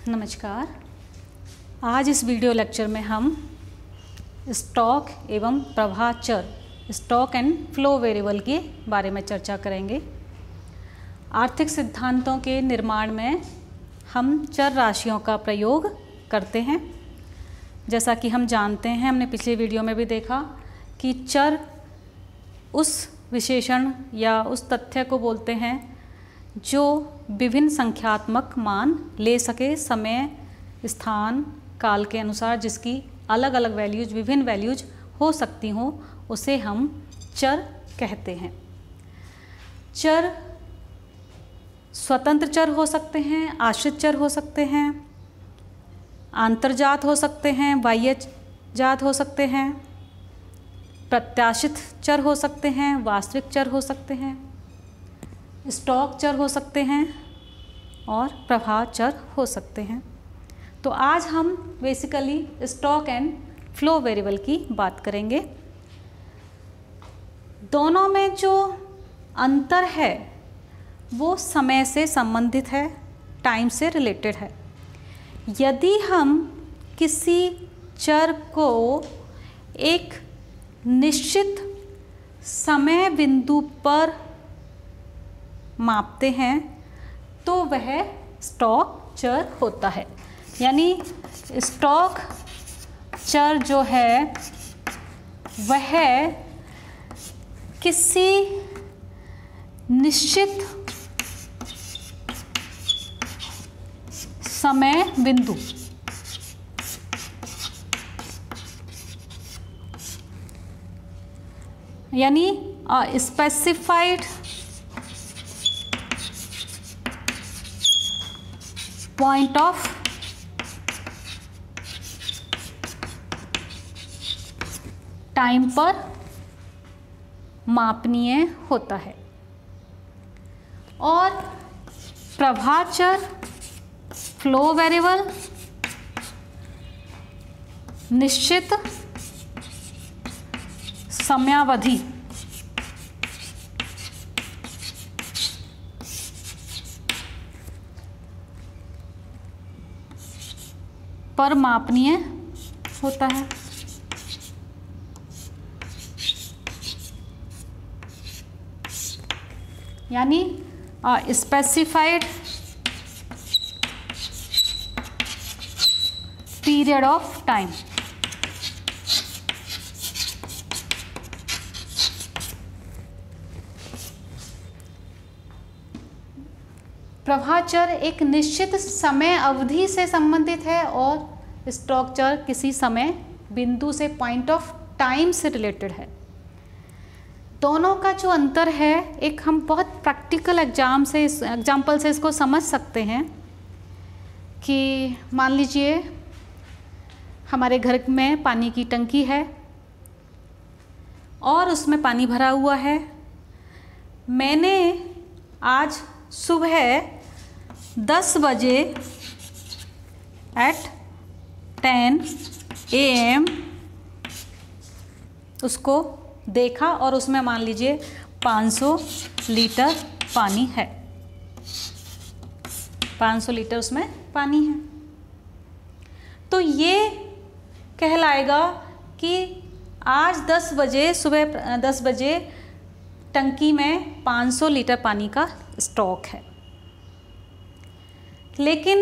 नमस्कार। आज इस वीडियो लेक्चर में हम स्टॉक एवं प्रवाह चर स्टॉक एंड फ्लो वेरिएबल के बारे में चर्चा करेंगे। आर्थिक सिद्धांतों के निर्माण में हम चर राशियों का प्रयोग करते हैं। जैसा कि हम जानते हैं, हमने पिछले वीडियो में भी देखा कि चर उस विशेषण या उस तथ्य को बोलते हैं जो विभिन्न संख्यात्मक मान ले सके, समय स्थान काल के अनुसार जिसकी अलग अलग वैल्यूज विभिन्न वैल्यूज हो सकती हों, उसे हम चर कहते हैं। चर स्वतंत्र चर हो सकते हैं, आश्रित चर हो सकते हैं, आंतरजात हो सकते हैं, बाह्य जात हो सकते हैं, प्रत्याशित चर हो सकते हैं, वास्तविक चर हो सकते हैं, स्टॉक चर हो सकते हैं और प्रवाह चर हो सकते हैं। तो आज हम basically stock and flow variable की बात करेंगे। दोनों में जो अंतर है वो समय से संबंधित है, टाइम से रिलेटेड है। यदि हम किसी चर को एक निश्चित समय बिंदु पर मापते हैं तो वह स्टॉक चर होता है। यानी स्टॉक चर जो है वह किसी निश्चित समय बिंदु यानी स्पेसिफाइड पॉइंट ऑफ टाइम पर मापनीय होता है। और प्रवाह चर फ्लो वेरिएबल निश्चित समयावधि पर मापनीय होता है। यानी स्पेसिफाइड पीरियड ऑफ टाइम। प्रवाह चर एक निश्चित समय अवधि से संबंधित है और स्टॉक चर किसी समय बिंदु से पॉइंट ऑफ टाइम से रिलेटेड है। दोनों का जो अंतर है, एक हम बहुत प्रैक्टिकल एग्जाम्पल से इसको समझ सकते हैं कि मान लीजिए हमारे घर में पानी की टंकी है और उसमें पानी भरा हुआ है। मैंने आज सुबह 10 बजे at 10 AM उसको देखा और उसमें मान लीजिए 500 लीटर पानी है। 500 लीटर उसमें पानी है। तो ये कहलाएगा कि आज 10 बजे सुबह 10 बजे टंकी में 500 लीटर पानी का स्टॉक है। लेकिन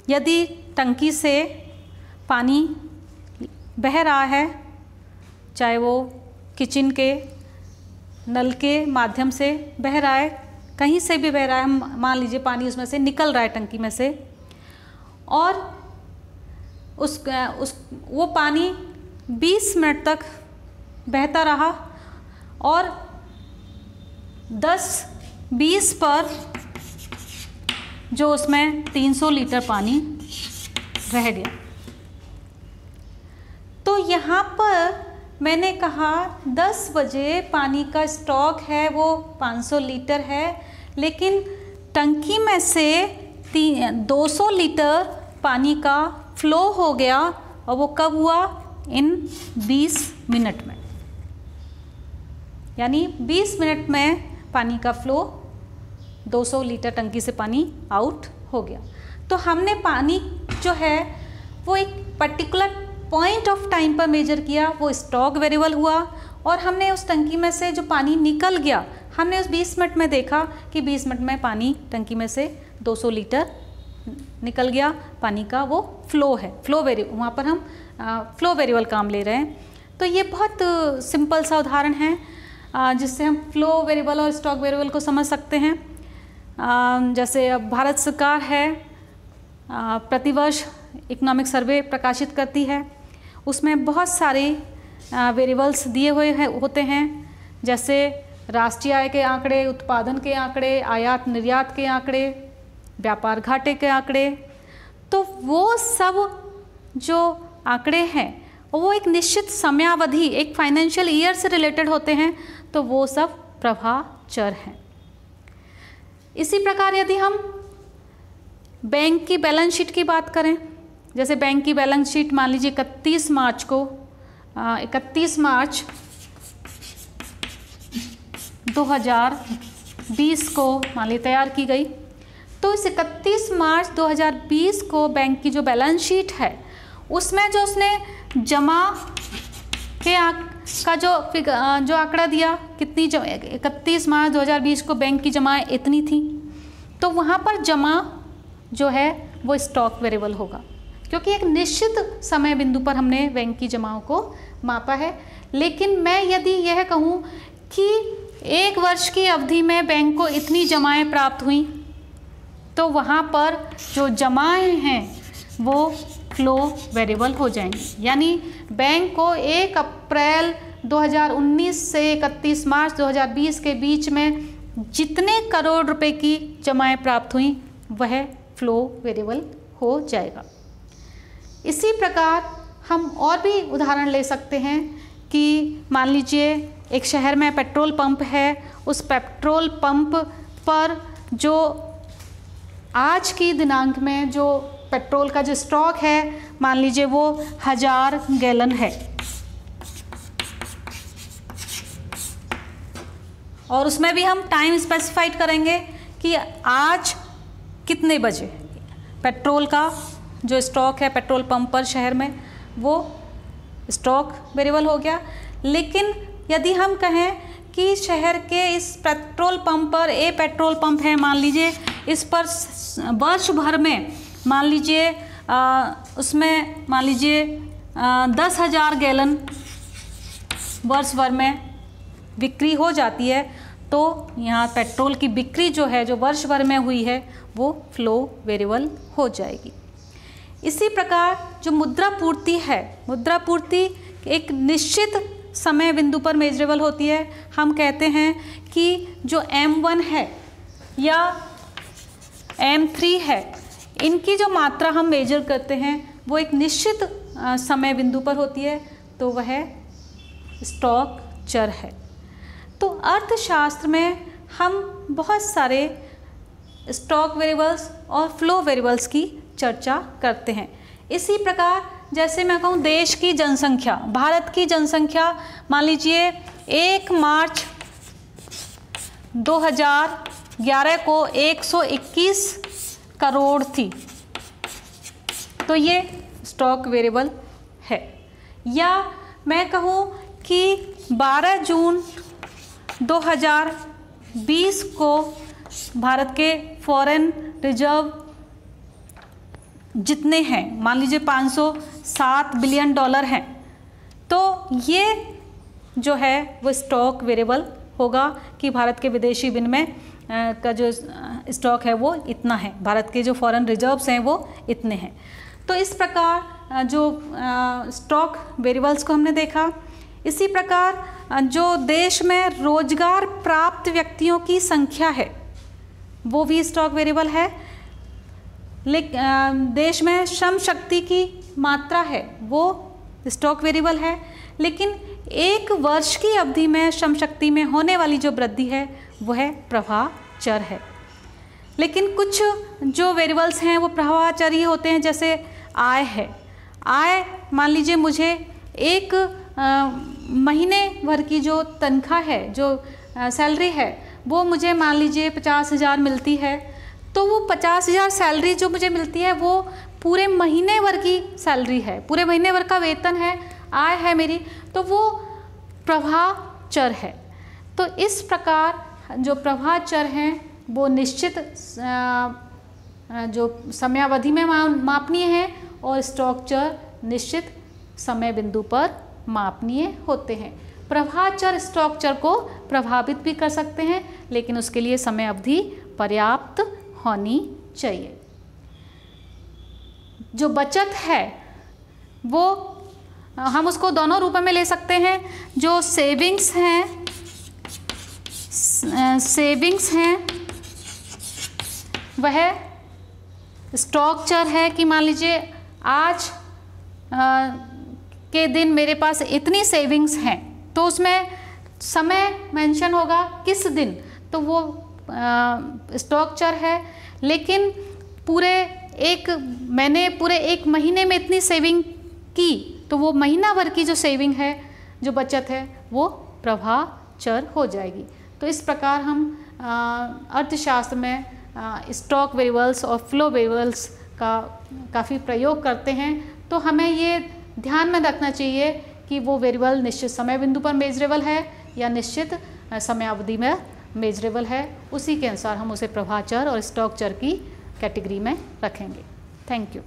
यदि टंकी से पानी बह रहा है, चाहे वो किचन के नल के माध्यम से बह रहा है, कहीं से भी बह रहा है, मान लीजिए पानी उसमें से निकल रहा है टंकी में से, और वो पानी 20 मिनट तक बहता रहा और 10-20 पर जो उसमें 300 लीटर पानी रह गया। तो यहाँ पर मैंने कहा 10 बजे पानी का स्टॉक है वो 500 लीटर है, लेकिन टंकी में से 200 लीटर पानी का फ्लो हो गया और वो कब हुआ? इन 20 मिनट में। यानी 20 मिनट में पानी का फ्लो 200 लीटर टंकी से पानी आउट हो गया। तो हमने पानी जो है वो एक पर्टिकुलर पॉइंट ऑफ टाइम पर मेजर किया, वो स्टॉक वेरिएबल हुआ, और हमने उस टंकी में से जो पानी निकल गया, हमने उस 20 मिनट में देखा कि 20 मिनट में पानी टंकी में से 200 लीटर निकल गया, पानी का वो फ्लो है, फ्लो वेरिएबल, वहाँ पर हम फ्लो वेरिएबल काम ले रहे हैं। तो ये बहुत सिंपल सा उदाहरण है जिससे हम फ्लो वेरिएबल और स्टॉक वेरिएबल को समझ सकते हैं। जैसे अब भारत सरकार है प्रतिवर्ष इकोनॉमिक सर्वे प्रकाशित करती है, उसमें बहुत सारे वेरिएबल्स दिए हुए होते हैं, जैसे राष्ट्रीय आय के आंकड़े, उत्पादन के आंकड़े, आयात निर्यात के आंकड़े, व्यापार घाटे के आंकड़े। तो वो सब जो आंकड़े हैं वो एक निश्चित समयावधि, एक फाइनेंशियल ईयर से रिलेटेड होते हैं, तो वो सब प्रवाह चर हैं। इसी प्रकार यदि हम बैंक की बैलेंस शीट की बात करें, जैसे बैंक की बैलेंस शीट मान लीजिए 31 मार्च 2020 को मान ली तैयार की गई, तो इस 31 मार्च 2020 को बैंक की जो बैलेंस शीट है उसमें जो उसने जमा के का जो आंकड़ा दिया, कितनी 31 मार्च 2020 को बैंक की जमाएं इतनी थी, तो वहाँ पर जमा जो है वो स्टॉक वेरिएबल होगा, क्योंकि एक निश्चित समय बिंदु पर हमने बैंक की जमाओं को मापा है। लेकिन मैं यदि यह कहूँ कि 1 वर्ष की अवधि में बैंक को इतनी जमाएं प्राप्त हुई, तो वहाँ पर जो जमाएं हैं वो फ्लो वेरिएबल हो जाएंगे। यानी बैंक को 1 अप्रैल 2019 से 31 मार्च 2020 के बीच में जितने करोड़ रुपए की जमाएं प्राप्त हुई वह फ्लो वेरिएबल हो जाएगा। इसी प्रकार हम और भी उदाहरण ले सकते हैं कि मान लीजिए एक शहर में पेट्रोल पंप है, उस पेट्रोल पंप पर जो आज की दिनांक में जो पेट्रोल का जो स्टॉक है मान लीजिए वो 1000 गैलन है, और उसमें भी हम टाइम स्पेसिफाइड करेंगे कि आज कितने बजे पेट्रोल का जो स्टॉक है पेट्रोल पंप पर शहर में वो स्टॉक वेरिएबल हो गया। लेकिन यदि हम कहें कि शहर के इस पेट्रोल पंप पर पेट्रोल पंप है, मान लीजिए इस पर वर्ष भर में मान लीजिए उसमें मान लीजिए 10,000 गैलन वर्ष भर में बिक्री हो जाती है, तो यहाँ पेट्रोल की बिक्री जो है जो वर्ष भर में हुई है वो फ्लो वेरिएबल हो जाएगी। इसी प्रकार जो मुद्रा पूर्ति है, मुद्रा पूर्ति एक निश्चित समय बिंदु पर मेजरेबल होती है। हम कहते हैं कि जो M1 है या M3 है, इनकी जो मात्रा हम मेजर करते हैं वो एक निश्चित समय बिंदु पर होती है, तो वह स्टॉक चर है। तो अर्थशास्त्र में हम बहुत सारे स्टॉक वेरिएबल्स और फ्लो वेरिएबल्स की चर्चा करते हैं। इसी प्रकार जैसे मैं कहूँ देश की जनसंख्या, भारत की जनसंख्या मान लीजिए 1 मार्च 2011 को 121 करोड़ थी, तो ये स्टॉक वेरिएबल है। या मैं कहूँ कि 12 जून 2020 को भारत के फॉरेन रिजर्व जितने हैं मान लीजिए 507 बिलियन डॉलर हैं, तो ये जो है वो स्टॉक वेरिएबल होगा कि भारत के विदेशी विनिमय का जो स्टॉक है वो इतना है, भारत के जो फॉरेन रिजर्व्स हैं वो इतने हैं। तो इस प्रकार जो स्टॉक वेरिएबल्स को हमने देखा। इसी प्रकार जो देश में रोजगार प्राप्त व्यक्तियों की संख्या है वो भी स्टॉक वेरिएबल है। देश में श्रम शक्ति की मात्रा है वो स्टॉक वेरिएबल है, लेकिन 1 वर्ष की अवधि में श्रम शक्ति में होने वाली जो वृद्धि है वह प्रवाह चर है। लेकिन कुछ जो वेरिएबल्स हैं वो प्रवाह चर ही होते हैं, जैसे आय है। आय मान लीजिए मुझे एक महीने भर की जो तनख्वाह है, जो सैलरी है, वो मुझे मान लीजिए 50,000 मिलती है, तो वो 50,000 सैलरी जो मुझे मिलती है वो पूरे महीने भर की सैलरी है, पूरे महीने भर का वेतन है, आय है मेरी, तो वो प्रवाह चर है। तो इस प्रकार जो प्रवाह चर हैं वो निश्चित जो समयावधि में मापनीय है और स्टॉक चर निश्चित समय बिंदु पर मापनीय होते हैं। प्रवाह चर स्टॉक चर को प्रभावित भी कर सकते हैं, लेकिन उसके लिए समय अवधि पर्याप्त होनी चाहिए। जो बचत है वो हम उसको दोनों रूपों में ले सकते हैं। जो सेविंग्स हैं वह स्टॉक चर है कि मान लीजिए आज के दिन मेरे पास इतनी सेविंग्स हैं, तो उसमें समय मेंशन होगा किस दिन, तो वो स्टॉक चर है। लेकिन मैंने पूरे एक महीने में इतनी सेविंग की, तो वो महीना भर की जो सेविंग है, जो बचत है, वो प्रवाह चर हो जाएगी। तो इस प्रकार हम अर्थशास्त्र में स्टॉक वेरिएबल्स और फ्लो वेरिएबल्स का काफ़ी प्रयोग करते हैं। तो हमें ये ध्यान में रखना चाहिए कि वो वेरिएबल निश्चित समय बिंदु पर मेजरेबल है या निश्चित समयावधि में मेजरेबल है। उसी के अनुसार हम उसे प्रवाह चर और स्टॉक चर की कैटेगरी में रखेंगे। Thank you.